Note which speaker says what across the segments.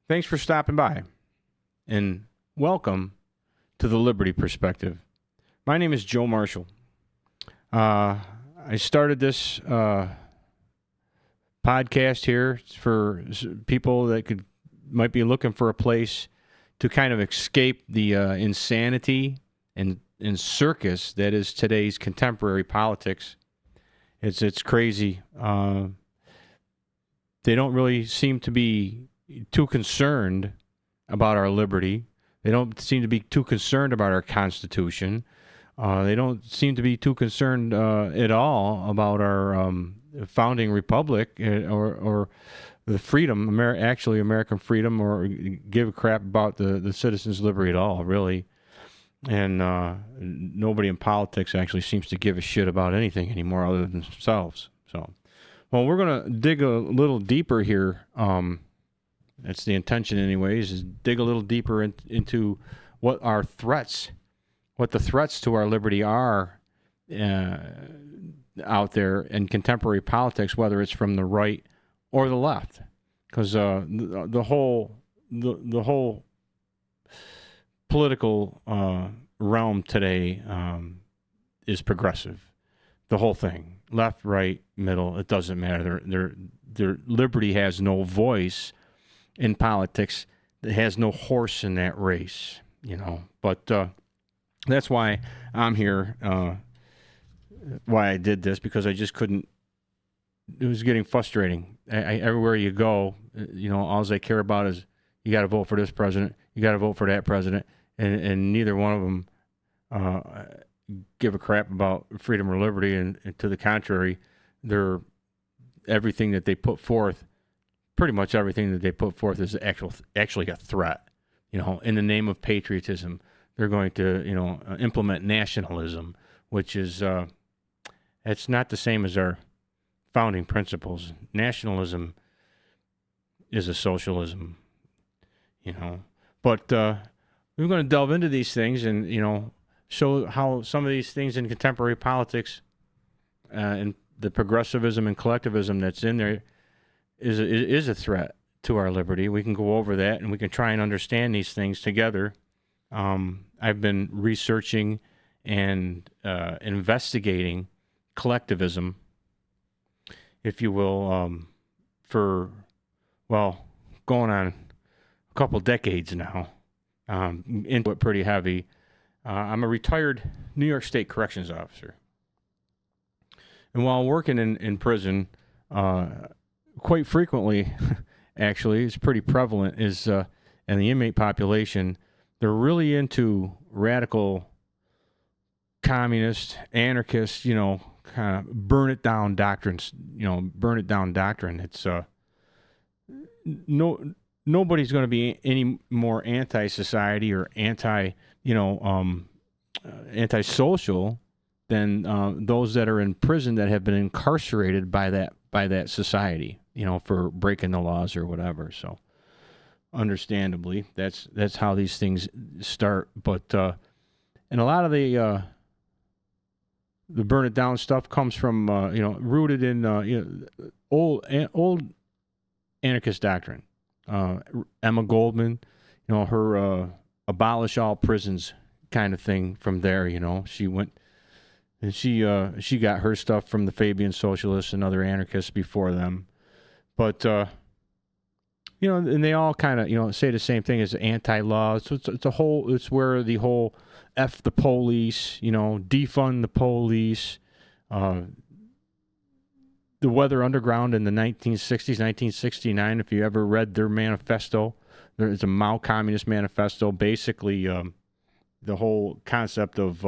Speaker 1: Thanks for stopping by, and welcome to the Liberty Perspective. My name is Joe Marshall. I started this podcast here for people that might be looking for a place to kind of escape the insanity and circus that is today's contemporary politics. It's crazy. They don't really seem to be too concerned about our liberty. They don't seem to be too concerned about our Constitution. They don't seem to be too concerned at all about our founding republic or the freedom, American freedom, or give a crap about the citizens' liberty at all, really. And nobody in politics actually seems to give a shit about anything anymore other than themselves. So, well, we're going to dig a little deeper here. That's the intention anyways, is dig a little deeper into what the threats to our liberty are out there in contemporary politics, whether it's from the right or the left. Because the whole political realm today is progressive. The whole thing, left, right, middle, it doesn't matter. Their liberty has no voice in politics. It has no horse in that race, But that's why I'm here. Why I did this, because I just couldn't. It was getting frustrating. Everywhere you go, all I care about is you got to vote for this president, you got to vote for that president, and neither one of them give a crap about freedom or liberty. And to the contrary, everything that they put forth. Pretty much everything that they put forth is actually a threat. In the name of patriotism, they're going to, implement nationalism, which is, it's not the same as our founding principles. Nationalism is a socialism, But we're going to delve into these things and, show how some of these things in contemporary politics and the progressivism and collectivism that's in there is a threat to our liberty. We can go over that and we can try and understand these things together. I've been researching and investigating collectivism, if you will, for, going on a couple decades now, into it pretty heavy. I'm a retired New York State corrections officer. And while working in prison, quite frequently, actually, it's pretty prevalent, is in the inmate population, they're really into radical communist, anarchist, kind of burn it down doctrines, burn it down doctrine. It's nobody's going to be any more anti-society or anti-social than those that are in prison that have been incarcerated by that society, for breaking the laws or whatever. So, understandably, that's how these things start. But and a lot of the burn it down stuff comes from rooted in old anarchist doctrine. Emma Goldman, her abolish all prisons kind of thing from there. She went. And she got her stuff from the Fabian Socialists and other anarchists before them. But, and they all kind of, say the same thing as anti-law. So it's where the whole F the police, defund the police, the Weather Underground in the 1960s, 1969, if you ever read their manifesto, there's a Mao Communist Manifesto, basically the whole concept of...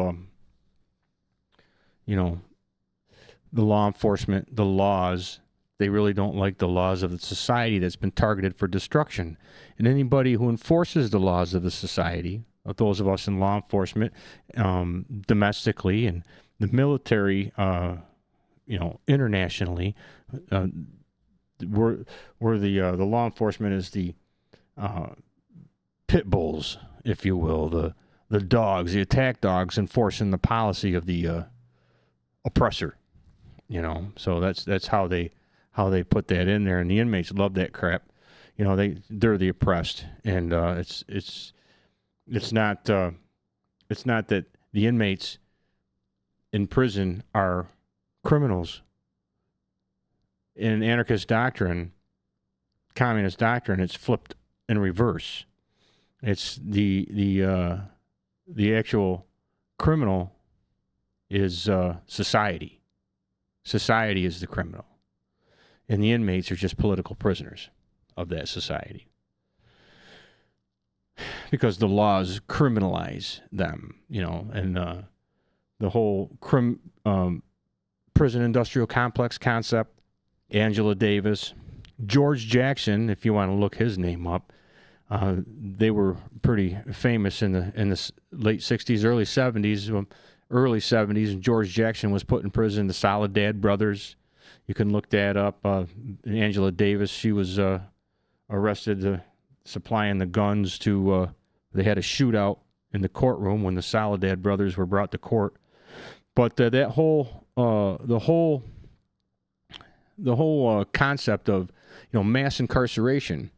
Speaker 1: the law enforcement, the laws, they really don't like the laws of the society that's been targeted for destruction. And anybody who enforces the laws of the society, those of us in law enforcement, domestically, and the military, internationally, where the law enforcement is the pit bulls, if you will, the dogs, the attack dogs enforcing the policy of the oppressor, So that's how they put that in there, and the inmates love that crap. they're the oppressed, and it's not that the inmates in prison are criminals. In anarchist doctrine, communist doctrine, it's flipped in reverse. It's the actual criminal is society. Society is the criminal, and the inmates are just political prisoners of that society, because the laws criminalize them, and the whole prison industrial complex concept. Angela Davis, George Jackson, if you want to look his name up, they were pretty famous in the late 60s, early 70s. Early 70s, and George Jackson was put in prison. The Soledad brothers, you can look that up. Angela Davis, she was arrested supplying the guns to. They had a shootout in the courtroom when the Soledad brothers were brought to court. But the whole concept of mass incarceration,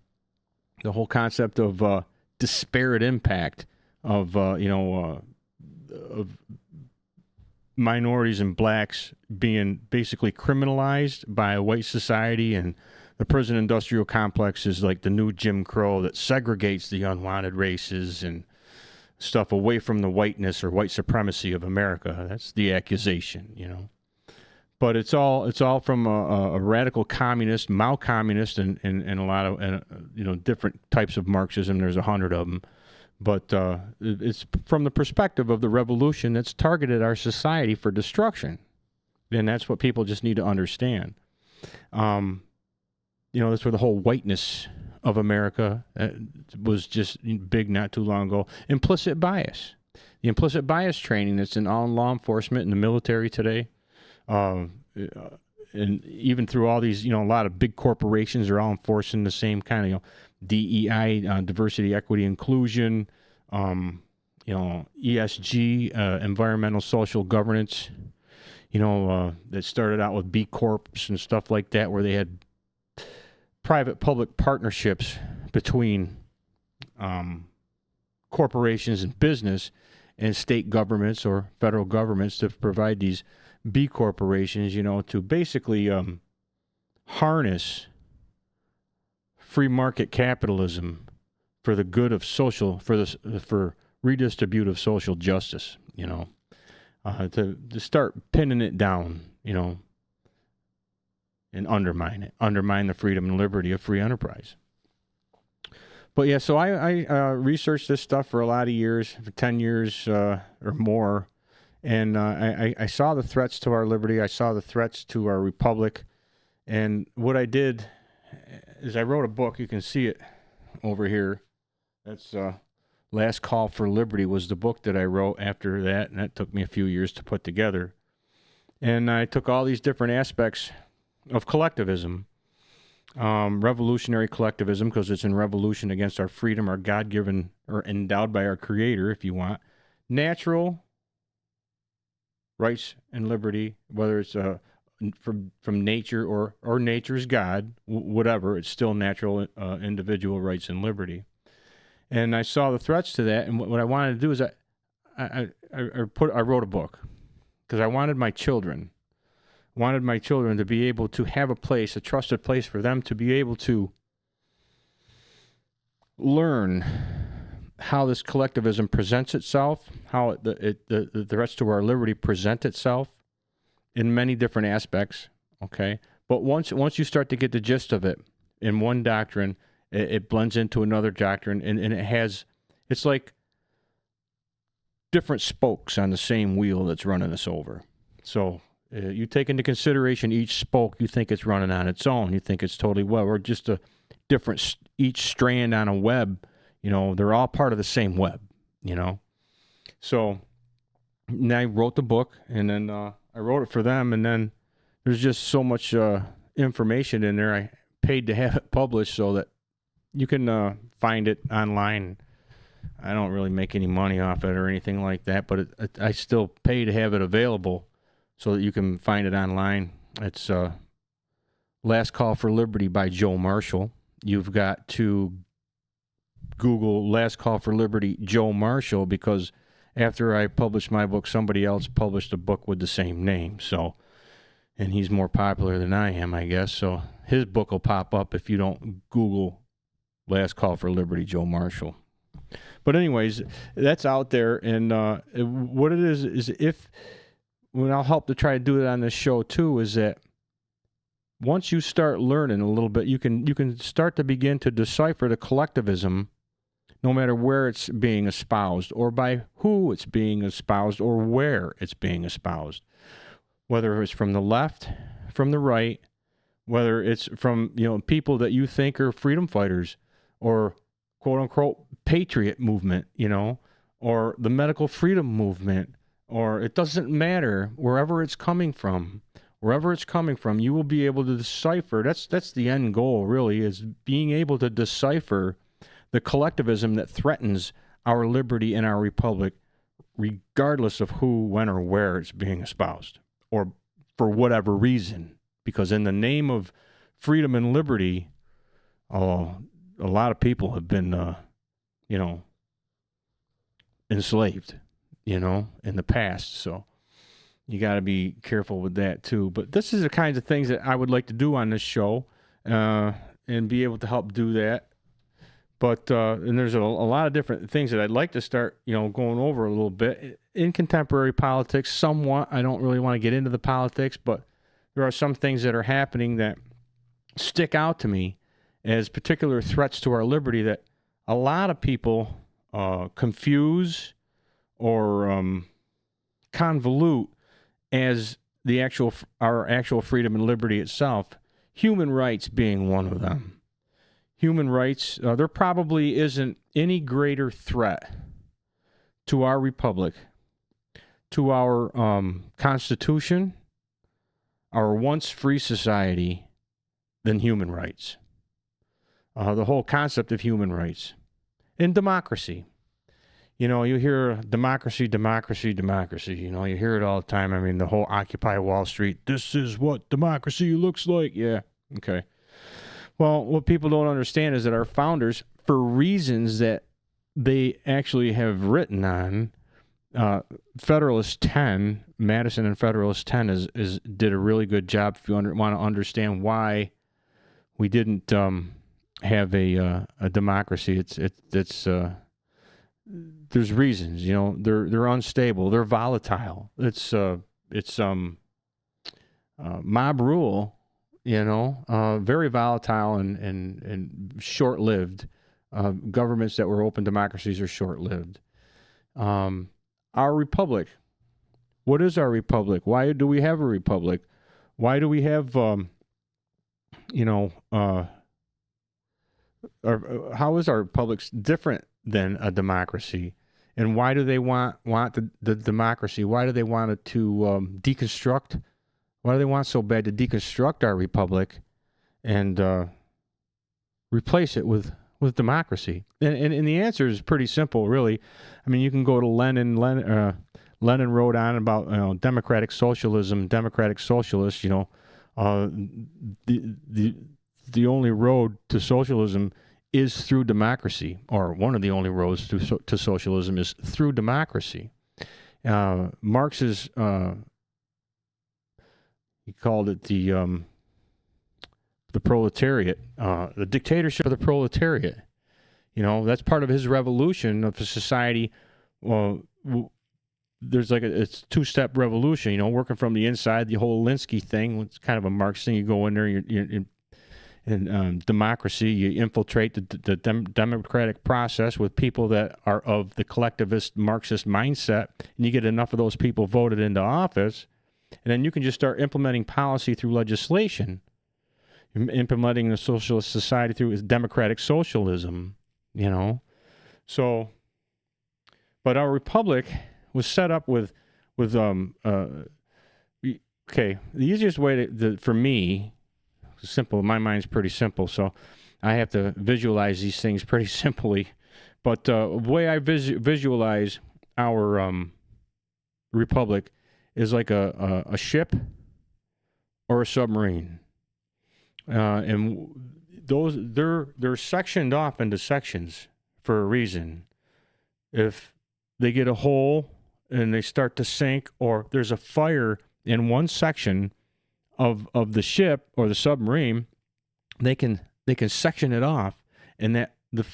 Speaker 1: the whole concept of disparate impact of minorities and blacks being basically criminalized by a white society, and the prison industrial complex is like the new Jim Crow that segregates the unwanted races and stuff away from the whiteness or white supremacy of America. That's the accusation, But it's all from a radical communist, Mao communist, and a lot of different types of Marxism. There's 100 of them. But it's from the perspective of the revolution that's targeted our society for destruction. And that's what people just need to understand. That's where the whole whiteness of America was just big not too long ago. Implicit bias. The implicit bias training that's in all law enforcement and the military today, and even through all these, a lot of big corporations are all enforcing the same kind of, DEI, diversity, equity, inclusion, ESG, environmental, social governance, that started out with B Corps and stuff like that, where they had private-public partnerships between corporations and business and state governments or federal governments to provide these B corporations, to basically harness free market capitalism for the good of social, for redistributive social justice, to start pinning it down, and undermine the freedom and liberty of free enterprise. But yeah, so I researched this stuff for a lot of years, for 10 years or more, and I saw the threats to our liberty. I saw the threats to our republic, and what I did is I wrote a book. You can see it over here. That's Last Call for Liberty was the book that I wrote after that, and that took me a few years to put together. And I took all these different aspects of collectivism, revolutionary collectivism, because it's in revolution against our freedom, our God-given, or endowed by our Creator, if you want, natural rights and liberty, whether it's from nature or nature's God, whatever, it's still natural individual rights and liberty. And I saw the threats to that, and what I wanted to do is I wrote a book, because I wanted my children to be able to have a place, a trusted place for them to be able to learn how this collectivism presents itself, how the threats to our liberty present itself in many different aspects, okay? But once you start to get the gist of it in one doctrine, it blends into another doctrine, and it's like different spokes on the same wheel that's running us over. So you take into consideration each spoke, you think it's running on its own. You think it's totally well. We're just a different, each strand on a web, they're all part of the same web, So and I wrote the book, and then I wrote it for them, and then there's just so much information in there. I paid to have it published so that you can find it online. I don't really make any money off it or anything like that, but I still pay to have it available so that you can find it online. It's Last Call for Liberty by Joe Marshall, you've got to Google Last Call for Liberty Joe Marshall, because after I published my book, somebody else published a book with the same name. So, and he's more popular than I am, I guess. So his book will pop up if you don't Google Last Call for Liberty Joe Marshall. But anyways, that's out there. And what it is if, when I'll help to try to do it on this show too, is that once you start learning a little bit, you can start to begin to decipher the collectivism, no matter where it's being espoused or by who it's being espoused or where it's being espoused. Whether it's from the left, from the right, whether it's from, people that you think are freedom fighters or quote unquote patriot movement, or the medical freedom movement, or it doesn't matter, wherever it's coming from, you will be able to decipher. That's the end goal, really, is being able to decipher the collectivism that threatens our liberty and our republic, regardless of who, when, or where it's being espoused, or for whatever reason. Because in the name of freedom and liberty, a lot of people have been, enslaved, in the past. So you got to be careful with that too. But this is the kinds of things that I would like to do on this show, and be able to help do that. But and there's a lot of different things that I'd like to start, going over a little bit in contemporary politics. Somewhat, I don't really want to get into the politics, but there are some things that are happening that stick out to me as particular threats to our liberty that a lot of people confuse or convolute as our actual freedom and liberty itself. Human rights being one of them. Human rights, there probably isn't any greater threat to our republic, to our Constitution, our once free society, than human rights. The whole concept of human rights and democracy. You hear democracy. You hear it all the time. I mean, the whole Occupy Wall Street, this is what democracy looks like. Yeah, okay. Well, what people don't understand is that our founders, for reasons that they actually have written on, Federalist 10, Madison and Federalist 10 did a really good job. If you want to understand why we didn't have a democracy, there's reasons. They're unstable, they're volatile. It's mob rule. Very volatile and short-lived. Governments that were open democracies are short-lived. Our republic. What is our republic? Why do we have a republic? Why do we have, how is our republic different than a democracy? And why do they want the democracy? Why do they want it to deconstruct? Why do they want so bad to deconstruct our republic and replace it with democracy? And the answer is pretty simple, really. I mean, you can go to Lenin wrote on about democratic socialism, democratic socialists. The only road to socialism is through democracy, or one of the only roads to socialism is through democracy. Marx's he called it the proletariat, the dictatorship of the proletariat. That's part of his revolution of a society. There's it's two-step revolution. Working from the inside, the whole Linsky thing. It's kind of a Marx thing. You go in there, you're in democracy. You infiltrate the democratic process with people that are of the collectivist Marxist mindset, and you get enough of those people voted into office. And then you can just start implementing policy through legislation, implementing the socialist society through democratic socialism, So, but our republic was set up with okay, the easiest way for me, simple, my mind's pretty simple, so I have to visualize these things pretty simply. But the way I visualize our republic is like a ship or a submarine. And they're sectioned off into sections for a reason. If they get a hole and they start to sink, or there's a fire in one section of the ship or the submarine, they can section it off, and that the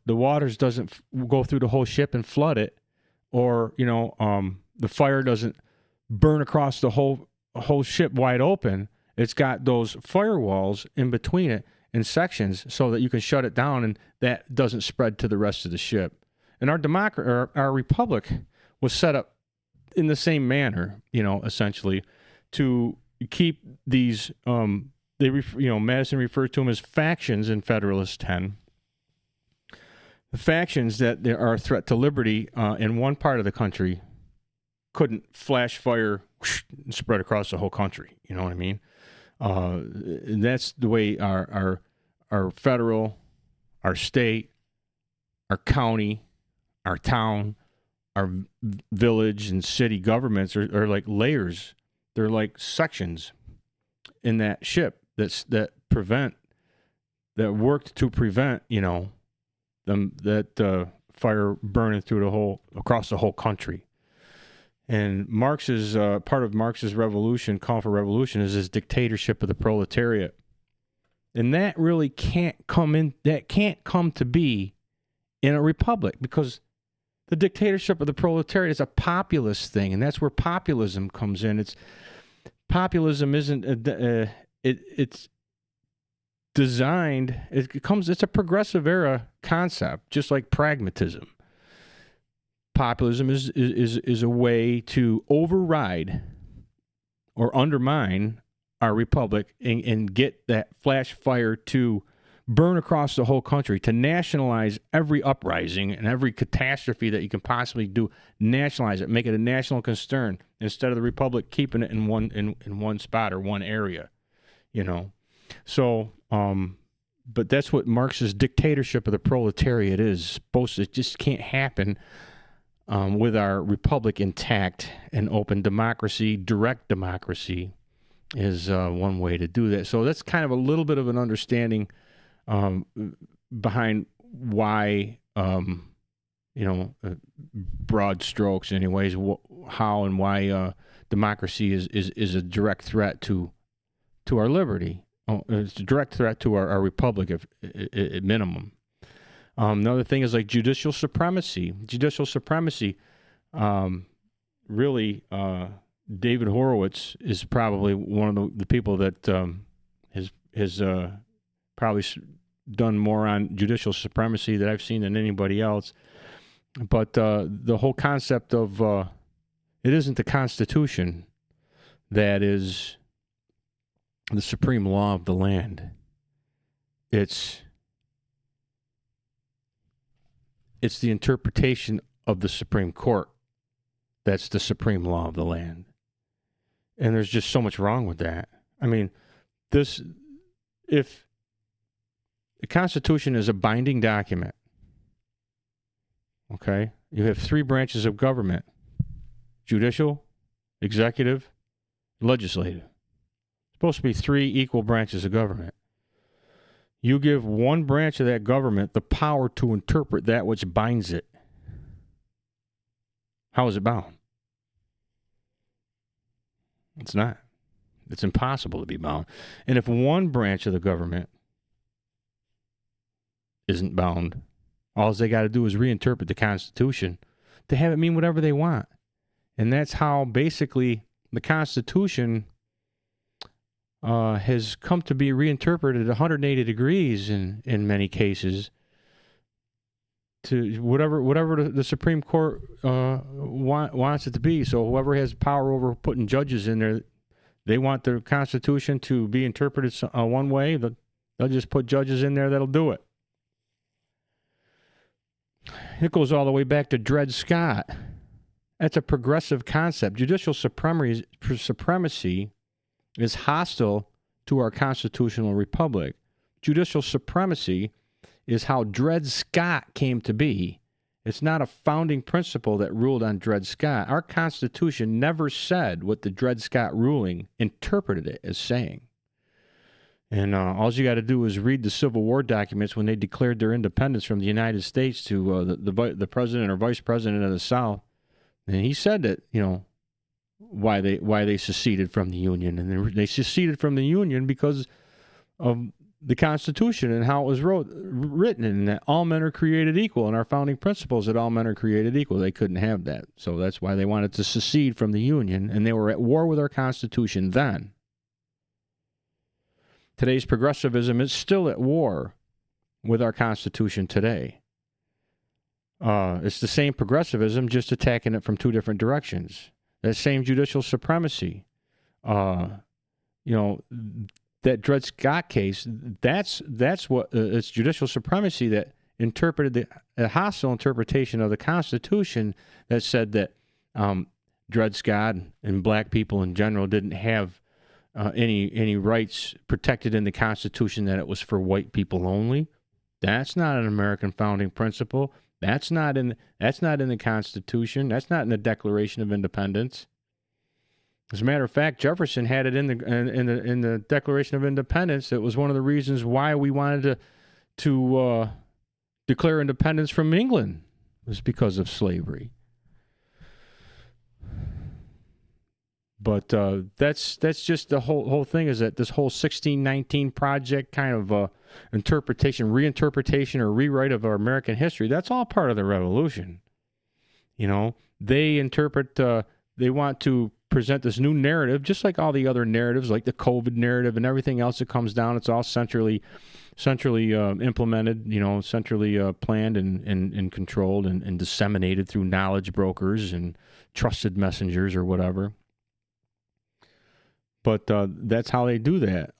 Speaker 1: waters doesn't go through the whole ship and flood it, or the fire doesn't burn across the whole ship wide open. It's got those firewalls in between it in sections so that you can shut it down, and that doesn't spread to the rest of the ship. And our republic was set up in the same manner, essentially, to keep these. Madison referred to them as factions in Federalist 10. The factions that are a threat to liberty in one part of the country couldn't flash fire and spread across the whole country. You know what I mean? That's the way our federal, our state, our county, our town, our village and city governments are like layers. They're like sections in that ship that worked to prevent fire burning through across the whole country. And Marx's part of Marx's revolution, call for revolution, is this dictatorship of the proletariat, and that really can't come to be in a republic, because the dictatorship of the proletariat is a populist thing, and that's where populism comes in. Populism isn't it's designed. It's a progressive era concept, just like pragmatism. Populism is a way to override or undermine our republic and get that flash fire to burn across the whole country, to nationalize every uprising and every catastrophe that you can possibly do. Nationalize it, make it a national concern instead of the republic keeping it in one spot or one area, So, but that's what Marx's dictatorship of the proletariat is. It just can't happen with our republic intact and open democracy. Direct democracy is one way to do that. So that's kind of a little bit of an understanding behind why, broad strokes anyways, how and why democracy is a direct threat to our liberty. It's a direct threat to our republic at minimum. Another thing is like judicial supremacy. Really, David Horowitz is probably one of the people that has probably done more on judicial supremacy that I've seen than anybody else. But the whole concept of it isn't the Constitution that is the supreme law of the land. It's the interpretation of the Supreme Court that's the supreme law of the land. And there's just so much wrong with that. I mean, if the Constitution is a binding document, okay, you have three branches of government: judicial, executive, legislative. It's supposed to be three equal branches of government. You give one branch of that government the power to interpret that which binds it. How is it bound? It's not. It's impossible to be bound. And if one branch of the government isn't bound, all they got to do is reinterpret the Constitution to have it mean whatever they want. And that's how basically the Constitution has come to be reinterpreted 180 degrees in many cases to whatever the Supreme Court wants it to be. So whoever has power over putting judges in there, they want the Constitution to be interpreted one way, they'll just put judges in there that'll do it. It goes all the way back to Dred Scott. That's a progressive concept. Judicial supremacy is hostile to our constitutional republic. Judicial supremacy is how Dred Scott came to be. It's not a founding principle that ruled on Dred Scott. Our Constitution never said what the Dred Scott ruling interpreted it as saying. And all you got to do is read the Civil War documents when they declared their independence from the United States to the president or vice president of the South. And he said that, why they seceded from the Union. And they seceded from the Union because of the Constitution and how it was written, and that all men are created equal, and our founding principles that all men are created equal. They couldn't have that. So that's why they wanted to secede from the Union, and they were at war with our Constitution then. Today's progressivism is still at war with our Constitution today. It's the same progressivism, just attacking it from two different directions. That same judicial supremacy, that Dred Scott case, that's what it's judicial supremacy that interpreted a hostile interpretation of the Constitution that said that Dred Scott and black people in general didn't have any rights protected in the Constitution, that it was for white people only. That's not an American founding principle. That's not in the Constitution. That's not in the Declaration of Independence. As a matter of fact, Jefferson had it in the Declaration of Independence. It was one of the reasons why we wanted to declare independence from England, was because of slavery. But that's just the whole thing, is that this whole 1619 project kind of reinterpretation or rewrite of our American history, that's all part of the revolution. They interpret, they want to present this new narrative, just like all the other narratives, like the COVID narrative and everything else that comes down. It's all centrally implemented, centrally planned and controlled and disseminated through knowledge brokers and trusted messengers or whatever. But that's how they do that.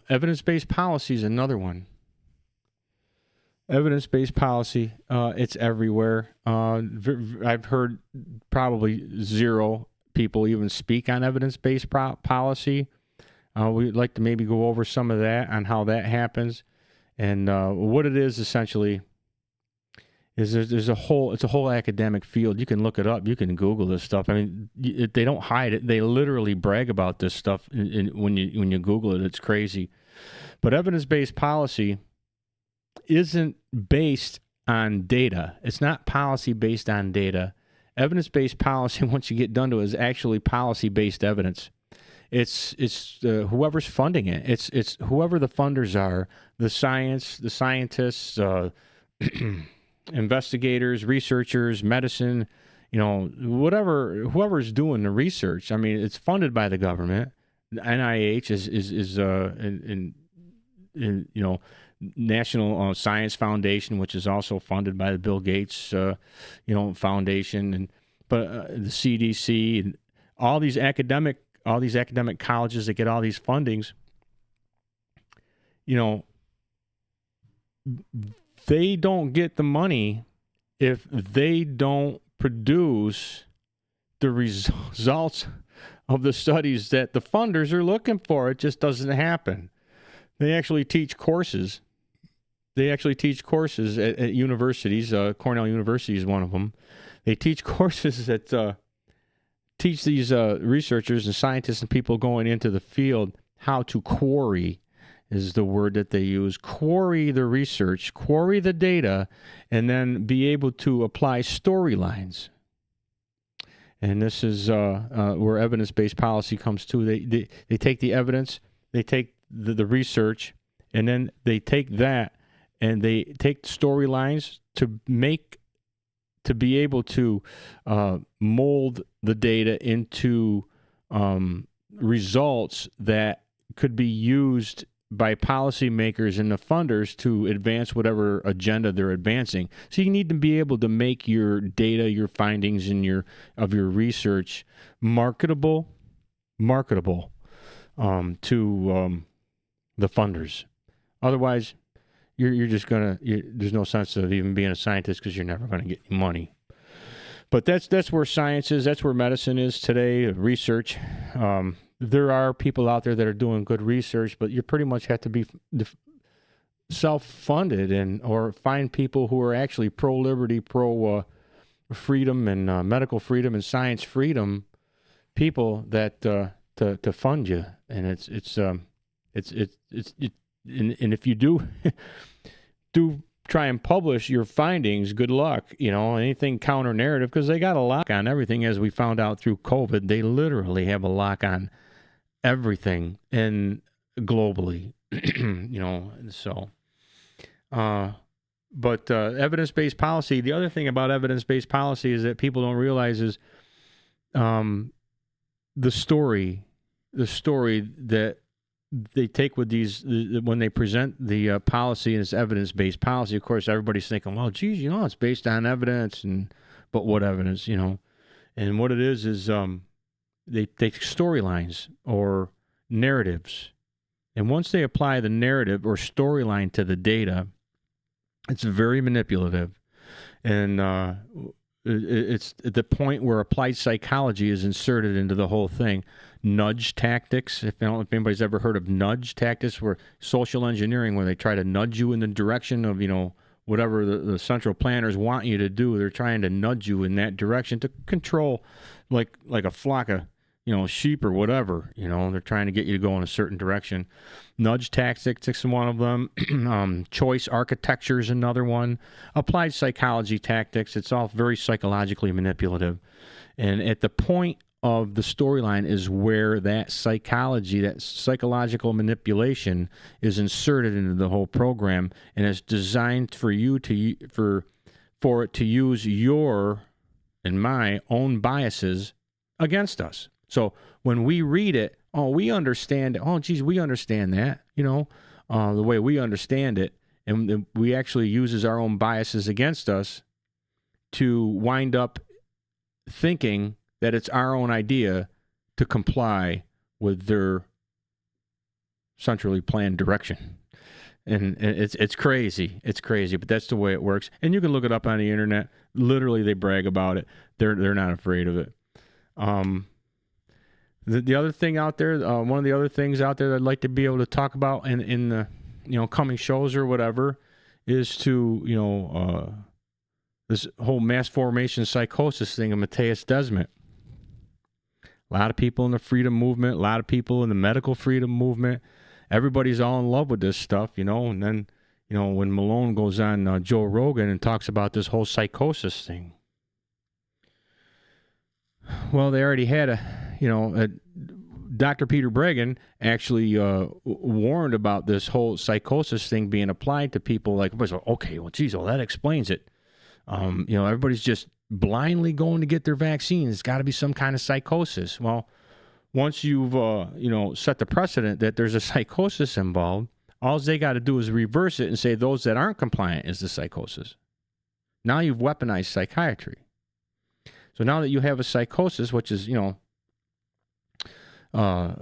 Speaker 1: Evidence-based policy is another one. Evidence-based policy, it's everywhere. I've heard probably zero people even speak on evidence-based policy. We'd like to maybe go over some of that, on how that happens. And what it is essentially is it's a whole academic field. You can look it up. You can Google this stuff. I mean, they don't hide it. They literally brag about this stuff when you Google it. It's crazy. But evidence-based policy isn't based on data. It's not policy based on data. Evidence-based policy, once you get done to it, is actually policy-based evidence. It's whoever's funding it. It's whoever the funders are, the scientists, investigators, researchers, medicine, whoever's doing the research. I mean, it's funded by the government. The NIH is National Science Foundation, which is also funded by the Bill Gates, foundation, but the CDC and all these academic colleges that get all these fundings. They don't get the money if they don't produce the results of the studies that the funders are looking for. It just doesn't happen. They actually teach courses. At universities. Cornell University is one of them. They teach courses that teach these researchers and scientists and people going into the field how to quarry, is the word that they use. Quarry the research, quarry the data, and then be able to apply storylines. And this is where evidence-based policy comes to. They take the evidence, they take the research, and then they take that and they take storylines to be able to mold the data into results that could be used by policymakers and the funders to advance whatever agenda they're advancing. So you need to be able to make your data, your findings, and your research marketable to the funders. Otherwise, you're just there's no sense of even being a scientist, because you're never gonna get any money. But that's where science is. That's where medicine is today. Research. There are people out there that are doing good research, but you pretty much have to be self-funded or find people who are actually pro-liberty, pro-freedom and medical freedom and science freedom, people that to fund you, and and if you do try and publish your findings, good luck. Anything counter narrative, because they got a lock on everything, as we found out through COVID. They literally have a lock on everything and globally. So. But evidence-based policy, the other thing about evidence-based policy is that people don't realize is the story that they take with these, when they present the policy as evidence-based policy. Of course, everybody's thinking, well, geez, it's based on evidence, but what evidence, And what it is they take storylines or narratives, and once they apply the narrative or storyline to the data, it's very manipulative, and it's at the point where applied psychology is inserted into the whole thing. Nudge tactics. I don't know if anybody's ever heard of nudge tactics, where social engineering, where they try to nudge you in the direction of, whatever the central planners want you to do. They're trying to nudge you in that direction to control, like a flock of, sheep or whatever. They're trying to get you to go in a certain direction. Nudge tactics is one of them. Choice architecture is another one. Applied psychology tactics. It's all very psychologically manipulative. And at the point of the storyline is where that psychology, that psychological manipulation, is inserted into the whole program, and it's designed for you for it to use your and my own biases against us. So when we read it, we understand it. Geez, we understand that, the way we understand it. And we actually uses our own biases against us to wind up thinking that it's our own idea to comply with their centrally planned direction. And it's crazy. It's crazy, but that's the way it works. And you can look it up on the internet. Literally, they brag about it. They're not afraid of it. The other thing out there, one of the other things out there that I'd like to be able to talk about in the coming shows or whatever, is to this whole mass formation psychosis thing of Mattias Desmet. A lot of people in the freedom movement, a lot of people in the medical freedom movement, everybody's all in love with this stuff, and then when Malone goes on Joe Rogan and talks about this whole psychosis thing. Well, they already had Dr. Peter Breggin actually warned about this whole psychosis thing being applied to people. Like, okay, well, geez, that explains it. Everybody's just blindly going to get their vaccine. It's got to be some kind of psychosis. Well, once you've set the precedent that there's a psychosis involved, all they got to do is reverse it and say those that aren't compliant is the psychosis. Now you've weaponized psychiatry. So now that you have a psychosis, which is, all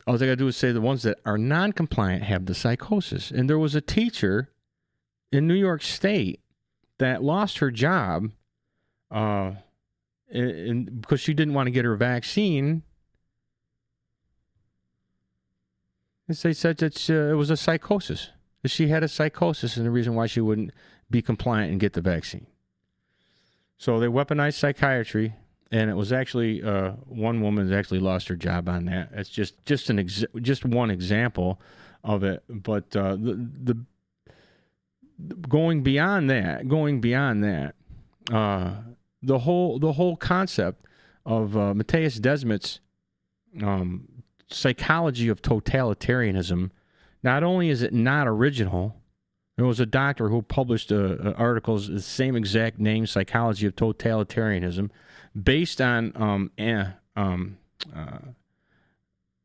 Speaker 1: they got to do is say the ones that are non-compliant have the psychosis. And there was a teacher in New York State that lost her job because she didn't want to get her vaccine. They said that it was a psychosis. That she had a psychosis, and the reason why she wouldn't be compliant and get the vaccine. So they weaponized psychiatry, and it was actually one woman actually lost her job on that. It's just one example of it. But the going beyond that, the whole concept of Mattias Desmet's psychology of totalitarianism, not only is it not original. There was a doctor who published articles, the same exact name, Psychology of Totalitarianism, based on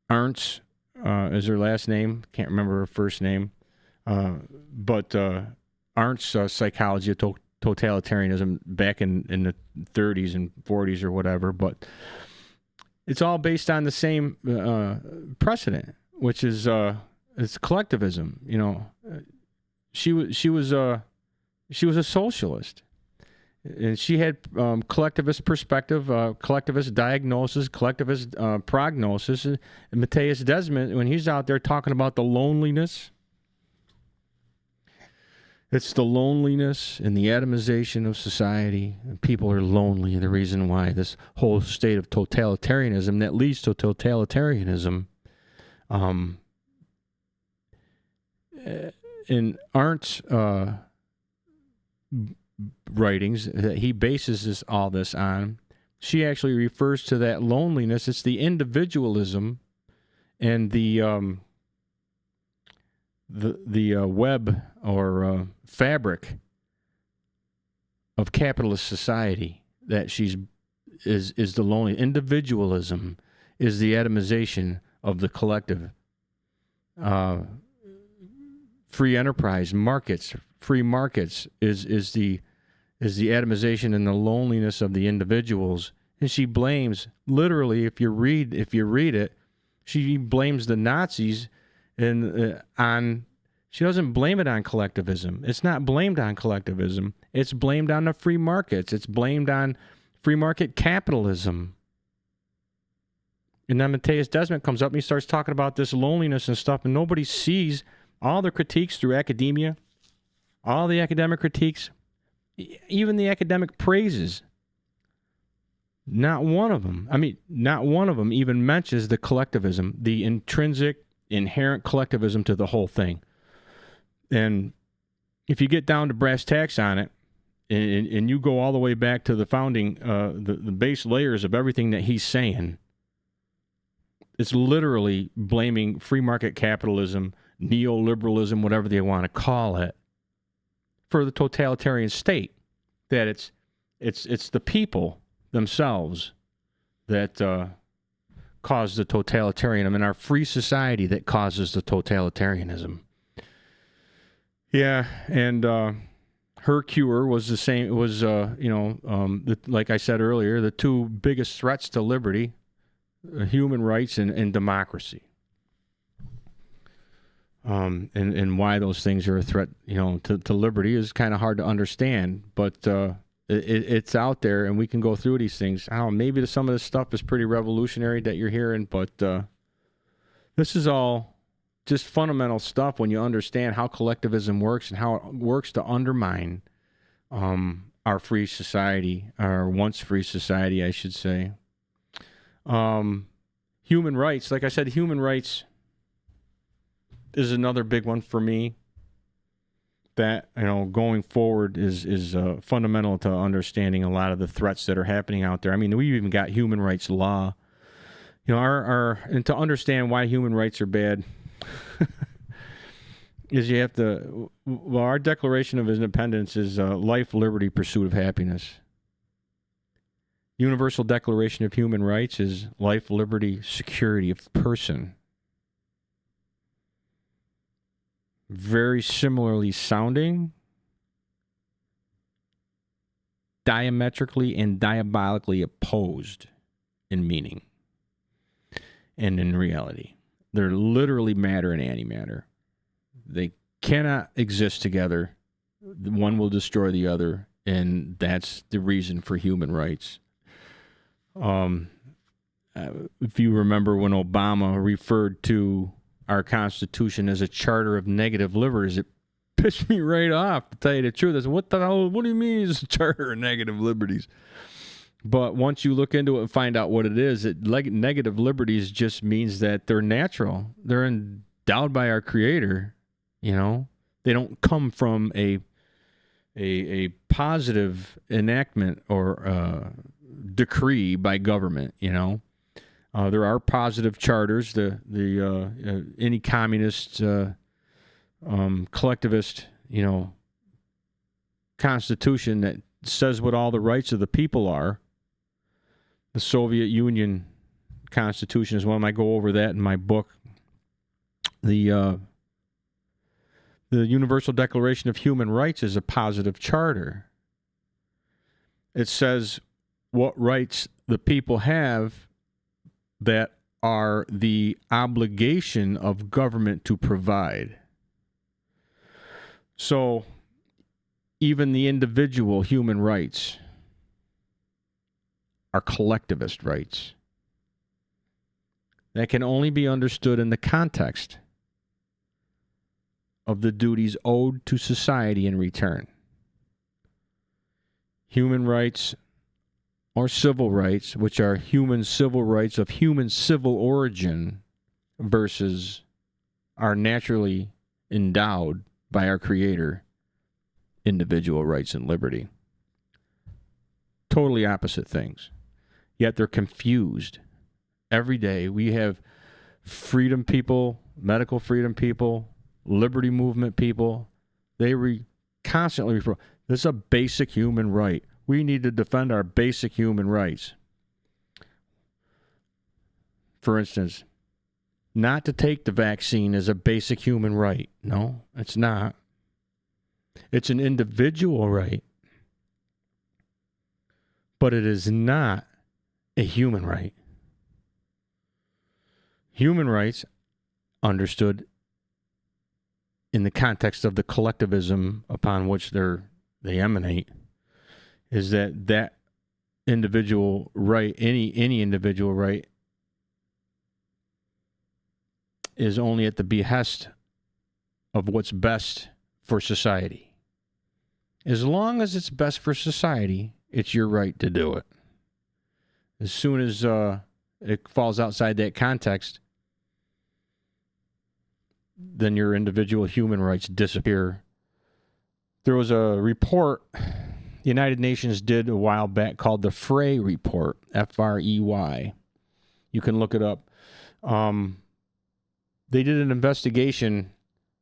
Speaker 1: Ernst, is her last name. Can't remember her first name. But Ernst's Psychology of Totalitarianism back in the 30s and 40s or whatever. But it's all based on the same precedent, which is it's collectivism, She was a socialist, and she had collectivist perspective, collectivist diagnosis, collectivist prognosis. And Mattias Desmet, when he's out there talking about the loneliness, It's the loneliness and the atomization of society. People are lonely. The reason why this whole state of totalitarianism that leads to totalitarianism. In Arndt's writings that he bases all this on, she actually refers to that loneliness. It's the individualism and the web or fabric of capitalist society that is the lonely. Individualism is the atomization of the collective. Free enterprise markets, free markets is the atomization and the loneliness of the individuals. And she blames, literally, if you read it, she blames the Nazis on. She doesn't blame it on collectivism. It's not blamed on collectivism. It's blamed on the free markets. It's blamed on free market capitalism. And then Matthias Desmond comes up and he starts talking about this loneliness and stuff, and nobody sees all the critiques through academia, all the academic critiques, even the academic praises. Not one of them even mentions the collectivism, the intrinsic, inherent collectivism to the whole thing. And if you get down to brass tacks on it, and you go all the way back to the founding, the base layers of everything that he's saying, it's literally blaming free market capitalism, neoliberalism, whatever they want to call it, for the totalitarian state. That it's the people themselves that cause the totalitarianism, and our free society that causes the totalitarianism. Yeah, and her cure was the same. It was, like I said earlier, the two biggest threats to liberty, human rights and democracy. And why those things are a threat, to liberty is kind of hard to understand, but it's out there, and we can go through these things. I don't know, maybe some of this stuff is pretty revolutionary that you're hearing, but this is all just fundamental stuff when you understand how collectivism works and how it works to undermine our free society, our once free society, I should say. Human rights, like I said, human rights is another big one for me that, going forward is fundamental to understanding a lot of the threats that are happening out there. I mean, we've even got human rights law, and to understand why human rights are bad is you have to, our Declaration of Independence is life, liberty, pursuit of happiness. Universal Declaration of Human Rights is life, liberty, security of person. Very similarly sounding, diametrically and diabolically opposed in meaning and in reality. They're literally matter and antimatter. They cannot exist together. One will destroy the other, and that's the reason for human rights. If you remember when Obama referred to our Constitution as a charter of negative liberties, it pissed me right off, to tell you the truth. I said, what the hell, what do you mean it's a charter of negative liberties? But once you look into it and find out what it is, negative liberties just means that they're natural. They're endowed by our Creator, They don't come from a positive enactment or decree by government, There are positive charters. Any communist, collectivist, constitution that says what all the rights of the people are. The Soviet Union Constitution is one of them. I go over that in my book. The Universal Declaration of Human Rights is a positive charter. It says what rights the people have that are the obligation of government to provide. So even the individual human rights are collectivist rights that can only be understood in the context of the duties owed to society in return. Human rights or civil rights, which are human civil rights of human civil origin versus are naturally endowed by our Creator individual rights and liberty. Totally opposite things. Yet they're confused. Every day we have freedom people, medical freedom people, liberty movement people. They constantly refer, this is a basic human right. We need to defend our basic human rights. For instance, not to take the vaccine is a basic human right. No, it's not. It's an individual right, but it is not a human right. Human rights, understood in the context of the collectivism upon which they emanate, is that individual right, any individual right, is only at the behest of what's best for society. As long as it's best for society, it's your right to do it. As soon as it falls outside that context, then your individual human rights disappear. There was a report the United Nations did a while back called the Frey Report, F-R-E-Y. You can look it up. They did an investigation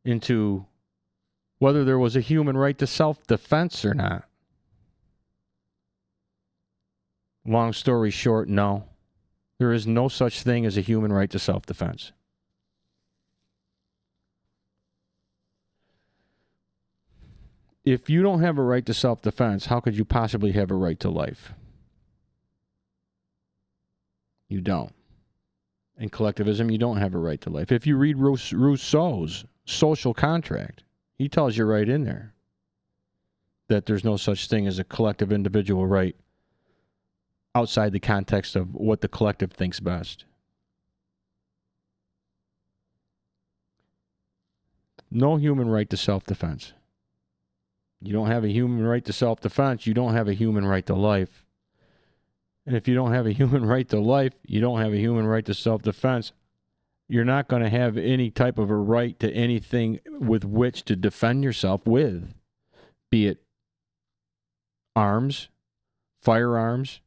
Speaker 1: into whether there was a human right to self-defense or not. Long story short, no. There is no such thing as a human right to self-defense. If you don't have a right to self-defense, how could you possibly have a right to life? You don't. In collectivism, you don't have a right to life. If you read Rousseau's Social Contract, he tells you right in there that there's no such thing as a collective individual right outside the context of what the collective thinks best. No human right to self-defense. You don't have a human right to self-defense, you don't have a human right to life. And if you don't have a human right to life, you don't have a human right to self-defense. You're not going to have any type of a right to anything with which to defend yourself with, be it arms, firearms,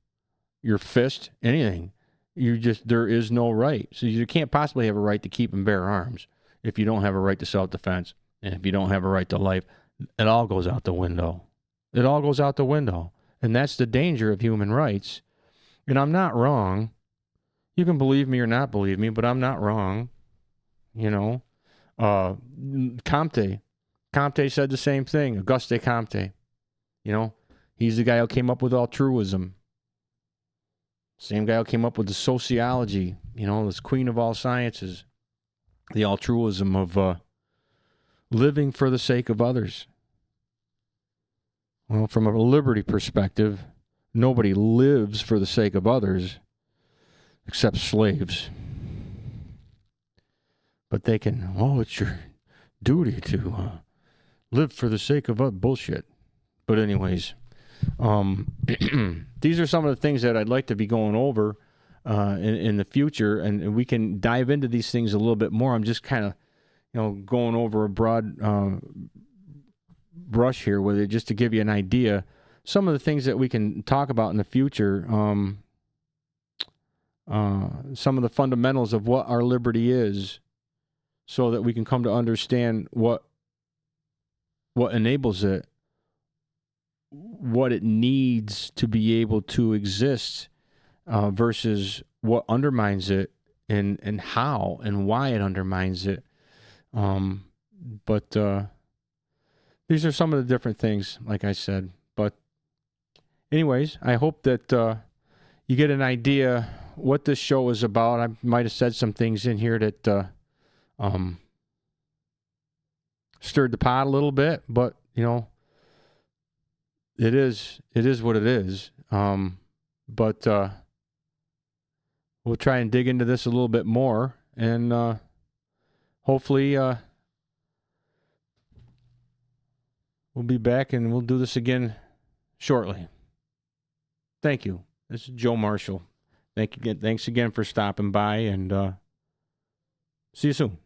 Speaker 1: your fist, anything. There is no right. So you can't possibly have a right to keep and bear arms if you don't have a right to self-defense, and if you don't have a right to life. It all goes out the window. It all goes out the window. And that's the danger of human rights. And I'm not wrong. You can believe me or not believe me, but I'm not wrong. You know, Comte said the same thing. Auguste Comte. You know, he's the guy who came up with altruism. Same guy who came up with the sociology. You know, this queen of all sciences. The altruism of living for the sake of others. Well, from a liberty perspective, nobody lives for the sake of others except slaves. But they can, it's your duty to live for the sake of bullshit. But anyways, these are some of the things that I'd like to be going over in the future, and we can dive into these things a little bit more. I'm just kind of, going over a broad brush here with it, just to give you an idea. Some of the things that we can talk about in the future, some of the fundamentals of what our liberty is, so that we can come to understand what enables it, what it needs to be able to exist, versus what undermines it, and how and why it undermines it. But these are some of the different things, like I said. But anyways, I hope that you get an idea what this show is about. I might have said some things in here that stirred the pot a little bit, but it is what it is. But we'll try and dig into this a little bit more, and hopefully we'll be back and we'll do this again shortly. Thank you. This is Joe Marshall. Thanks again for stopping by, and see you soon.